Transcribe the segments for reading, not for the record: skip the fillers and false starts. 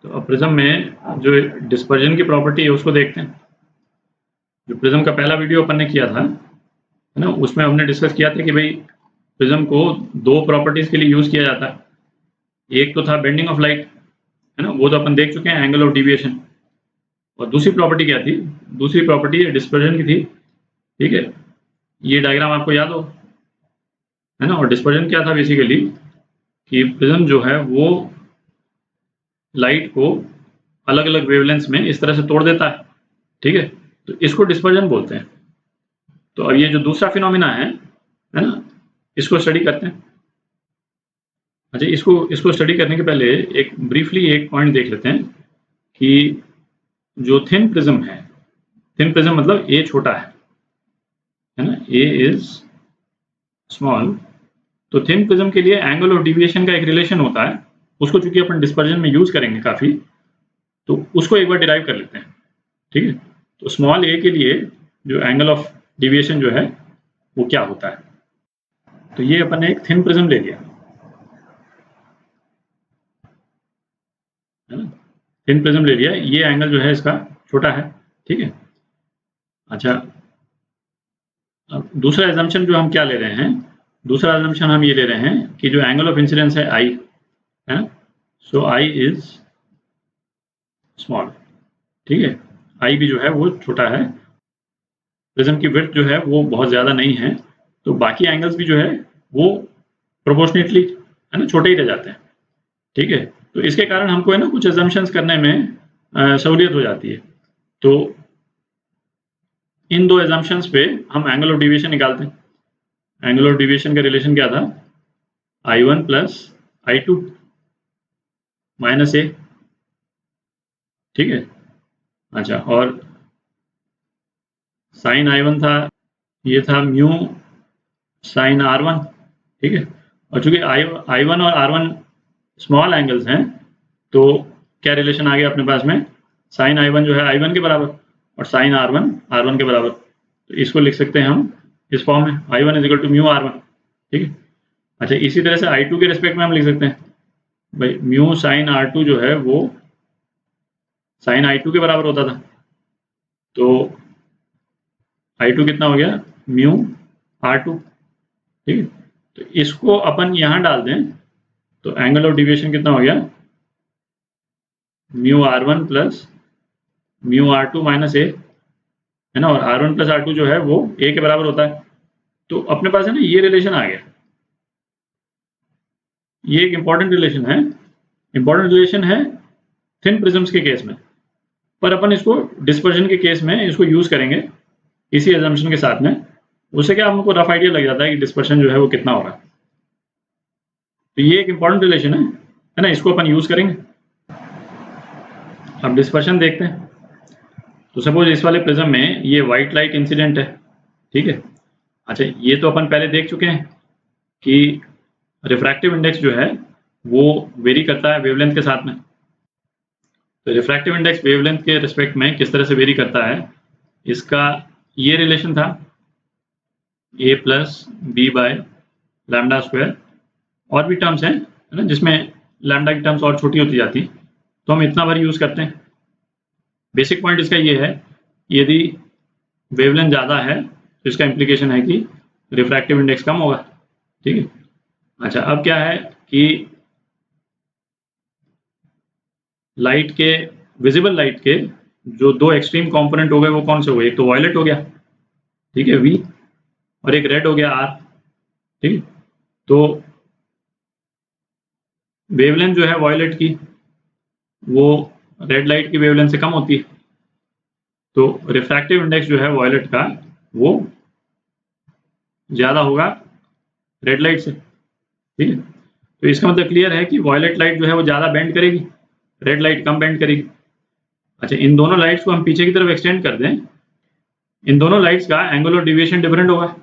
तो अब प्रिज्म में जो डिस्पर्जन की प्रॉपर्टी है उसको देखते हैं। जो प्रिज्म का पहला वीडियो अपन ने किया था, है ना, उसमें हमने डिस्कस किया था कि भाई प्रिज्म को दो प्रॉपर्टीज के लिए यूज किया जाता है। एक तो था बेंडिंग ऑफ लाइट, है ना, वो तो अपन देख चुके हैं, एंगल ऑफ डिविएशन। और दूसरी प्रॉपर्टी क्या थी? दूसरी प्रॉपर्टी डिस्पर्जन की थी। ठीक है, ये डायग्राम आपको याद हो, है ना। और डिस्पर्जन क्या था बेसिकली कि प्रिज्म जो है वो लाइट को अलग अलग वेवलेंथ्स में इस तरह से तोड़ देता है। ठीक है, तो इसको डिस्पर्जन बोलते हैं। तो अब ये जो दूसरा फिनोमिना है ना, इसको स्टडी करते हैं। अच्छा, इसको स्टडी करने के पहले एक ब्रीफली एक पॉइंट देख लेते हैं कि जो थिन प्रिज्म है, थिन प्रिज्म मतलब ए छोटा है ना, ए इज स्मॉल। तो थिन प्रिज्म के लिए एंगल ऑफ डिविएशन का एक रिलेशन होता है, उसको चूंकि अपन डिस्पर्जन में यूज करेंगे काफी, तो उसको एक बार डिराइव कर लेते हैं। ठीक है, तो स्मॉल ए के लिए जो एंगल ऑफ डिविएशन जो है वो क्या होता है। तो ये अपन ने एक थिन प्रिज्म ले लिया, है ना, थिन प्रिज्म ले लिया, ये एंगल जो है इसका छोटा है। ठीक है, अच्छा, अब दूसरा एजम्पशन जो हम क्या ले रहे हैं, दूसरा एजम्पशन हम ये ले रहे हैं कि जो एंगल ऑफ इंसिडेंस है आई, है ना, सो आई इज स्मॉल। ठीक है, आई भी जो है वो छोटा है, प्रिज्म की विड्थ जो है वो बहुत ज़्यादा नहीं है, तो बाकी एंगल्स भी जो है वो प्रोपोर्शनेटली, है ना, छोटे ही रह जाते हैं। ठीक है, तो इसके कारण हमको है ना कुछ एजम्पशंस करने में सहूलियत हो जाती है। तो इन दो एजम्पशंस पे हम एंगल ऑफ डिविएशन निकालते हैं। एंगल ऑफ डिविएशन का रिलेशन क्या था? I1 प्लस I2 माइनस ए। ठीक है, अच्छा, और साइन I1 था, ये था म्यू साइन R1। ठीक है, और चूंकि I1 और R1 स्मॉल एंगल्स हैं, तो क्या रिलेशन आ गया अपने पास में? साइन I1 जो है I1 के बराबर और साइन R1 R1 के बराबर। तो इसको लिख सकते हैं हम इस फॉर्म में, I1 is equal to mu R1। ठीक है, अच्छा, इसी तरह से I2 के रिस्पेक्ट में हम लिख सकते हैं भाई म्यू साइन R2 जो है वो साइन I2 के बराबर होता था। तो I2 कितना हो गया? Mu R2। ठीक है, तो इसको अपन यहाँ डाल दें तो एंगल ऑफ डिविएशन कितना हो गया? Mu R1 plus mu R2 minus a, है ना, और R1 प्लस R2 जो है वो ए के बराबर होता है। तो अपने पास है ना ये रिलेशन आ गया, ये एक इंपॉर्टेंट रिलेशन है, इंपॉर्टेंट रिलेशन है थिन प्रिज्म्स के केस में, पर अपन इसको डिस्पर्जन के केस में इसको यूज करेंगे इसी एजम्पशन के साथ में। उससे क्या हमको रफ आइडिया लग जाता है कि डिस्पर्शन जो है वो कितना होगा। तो ये एक इंपॉर्टेंट रिलेशन है ना, इसको अपन यूज करेंगे। अब डिस्पर्शन देखते हैं। तो सपोज इस वाले प्रिज्म में ये व्हाइट लाइट इंसिडेंट है। ठीक है, अच्छा, ये तो अपन पहले देख चुके हैं कि रिफ्रैक्टिव इंडेक्स जो है वो वेरी करता है वेवलेंथ के साथ में। तो रिफ्रैक्टिव इंडेक्स वेवलेंथ के रिस्पेक्ट में किस तरह से वेरी करता है, इसका ये रिलेशन था a plus B by lambda square. और भी टर्म्स हैं, है ना, जिसमें लैम्डा की टर्म्स और छोटी होती जाती, तो हम इतना बार यूज करते हैं। बेसिक पॉइंट इसका ये है, यदि वेवलेंथ ज़्यादा है तो इसका इम्प्लीकेशन है कि रिफ्रैक्टिव इंडेक्स कम होगा। ठीक है, अच्छा, अब क्या है कि लाइट के, विजिबल लाइट के जो दो एक्सट्रीम कंपोनेंट हो गए वो कौन से हो गए? एक तो वायलेट हो गया, ठीक है, V, और एक रेड हो गया R। ठीक है, तो वेवलेंथ जो है वायलेट की वो रेड लाइट की वेवलेंथ से कम होती है, तो रिफ्रैक्टिव इंडेक्स जो है वायलेट का वो ज़्यादा होगा रेड लाइट से। ठीक है, तो इसका मतलब क्लियर है कि वायलेट लाइट जो है वो ज़्यादा बेंड करेगी, रेड लाइट कम बेंड करेगी। अच्छा, इन दोनों लाइट्स को हम पीछे की तरफ एक्सटेंड कर दें, इन दोनों लाइट्स का एंगल ऑफ डिविएशन डिफरेंट होगा।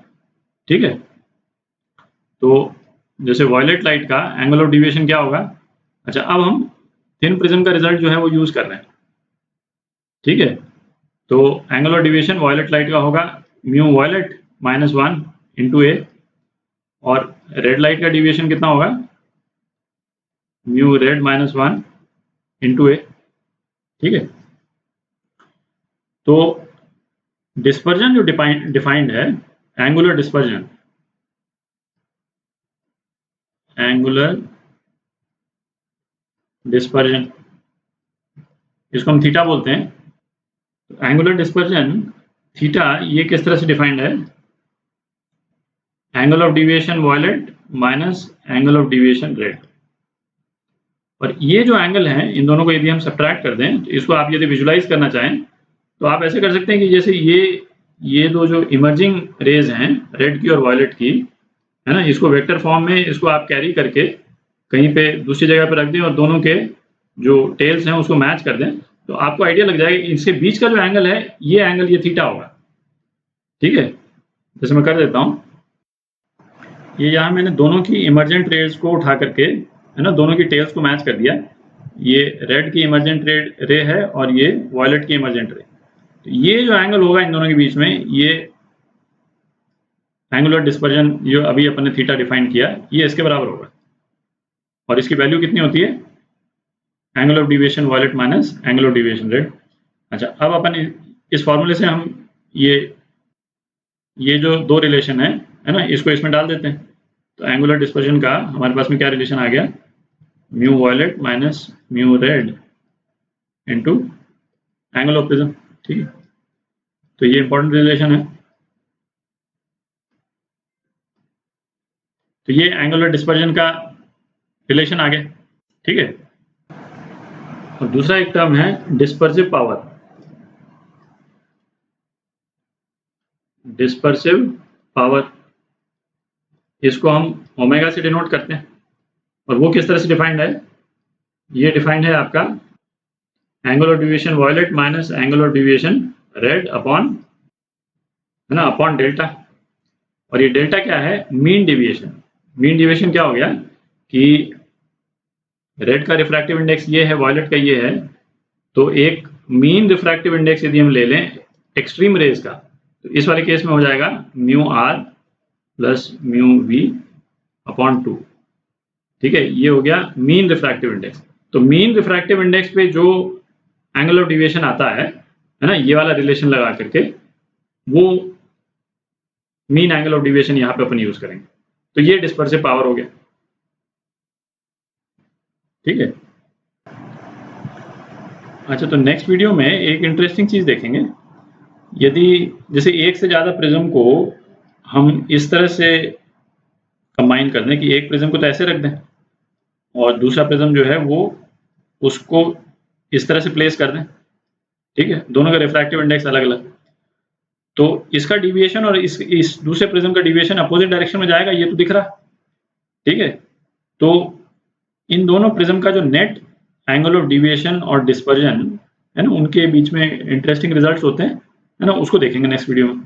ठीक है, तो जैसे वायलेट लाइट का एंगल ऑफ डिविएशन क्या होगा? अच्छा, अब हम थिन प्रिज्म का रिजल्ट जो है वो यूज कर रहे हैं। ठीक है, तो angle of deviation violet light का होगा mu violet minus 1 into A, और रेड लाइट का डिविएशन कितना होगा? Mu red minus 1 into A. ठीक है। तो डिस्पर्जन जो डिफाइंड है, एंगुलर डिस्पर्जन, एंगुलर डिस्पर्जन, इसको हम थीटा बोलते हैं। तो एंगुलर डिस्पर्जन थीटा ये किस तरह से डिफाइंड है, angle of deviation violet minus angle of deviation red. और ये जो एंगल है, इन दोनों को यदि हम सब्ट्रैक्ट कर दें, तो इसको आप यदि विजुलाइज करना चाहें तो आप ऐसे कर सकते हैं कि जैसे ये दो जो इमर्जिंग रेज हैं, रेड की और वॉयलेट की, है ना, इसको वेक्टर फॉर्म में इसको आप कैरी करके कहीं पे दूसरी जगह पे रख दें और दोनों के जो टेल्स हैं उसको मैच कर दें, तो आपको आइडिया लग जाएगा इसके बीच का जो एंगल है, ये एंगल ये थीटा होगा। ठीक है, जैसे मैं कर देता हूँ, ये यहाँ मैंने दोनों की इमर्जेंट रेज को उठा करके, है ना, दोनों की टेल्स को मैच कर दिया। ये रेड की इमर्जेंट रे है और ये वॉयलेट की इमर्जेंट रे। तो ये जो एंगल होगा इन दोनों के बीच में, ये एंगुलर डिस्पर्जन जो अभी अपन ने थीटा डिफाइन किया, ये इसके बराबर होगा। और इसकी वैल्यू कितनी होती है, angle of deviation violet minus angle of deviation red. अच्छा, अब अपन इस फॉर्मूले से हम ये जो दो रिलेशन है ना, इसको इसमें डाल देते हैं। तो एंगुलर डिस्पर्जन का हमारे पास में क्या रिलेशन आ गया, mu violet minus mu red into angle of prism. ठीक है, तो ये इंपॉर्टेंट रिलेशन है। तो ये एंगुलर डिस्पर्जन का रिलेशन आ गया। ठीक है, और दूसरा एक टर्म है डिस्पर्सिव पावर। डिस्पर्सिव पावर, इसको हम ओमेगा से डिनोट करते हैं। और वो किस तरह से डिफाइंड है, ये डिफाइंड है आपका angle of deviation violet minus angle of deviation red upon, है ना, अपॉन डेल्टा। और ये डेल्टा क्या है, मीन डिविएशन। मीन डिविएशन क्या हो गया कि रेड का रिफ्रैक्टिव इंडेक्स ये है, वॉयलेट का ये है, तो एक मीन रिफ्रैक्टिव इंडेक्स यदि हम ले लें एक्सट्रीम रेज का, तो इस वाले केस में हो जाएगा mu R plus mu V upon 2। ठीक है, ये हो गया मीन रिफ्रैक्टिव इंडेक्स। तो मीन रिफ्रैक्टिव इंडेक्स पे जो एंगल ऑफ डिविएशन आता है ना, ये वाला रिलेशन लगा करके वो मीन एंगल ऑफ डिविएशन यहाँ पे अपन यूज करेंगे। तो ये डिस्पर्सिव पावर हो गया। ठीक है, अच्छा, तो नेक्स्ट वीडियो में एक इंटरेस्टिंग चीज देखेंगे। यदि जैसे एक से ज्यादा प्रिज्म को हम इस तरह से कंबाइन कर दें कि एक प्रिज्म को तो ऐसे रख दें और दूसरा प्रिज्म जो है वो उसको इस तरह से प्लेस कर दें, ठीक है, दोनों का रिफ्रैक्टिव इंडेक्स अलग अलग, तो इसका डिविएशन और इस दूसरे प्रिज्म का डिविएशन अपोजिट डायरेक्शन में जाएगा, ये तो दिख रहा। ठीक है, तो इन दोनों प्रिज्म का जो नेट एंगल ऑफ डिविएशन और डिस्पर्जन है ना, उनके बीच में इंटरेस्टिंग रिजल्ट्स होते हैं, है ना, उसको देखेंगे नेक्स्ट वीडियो में।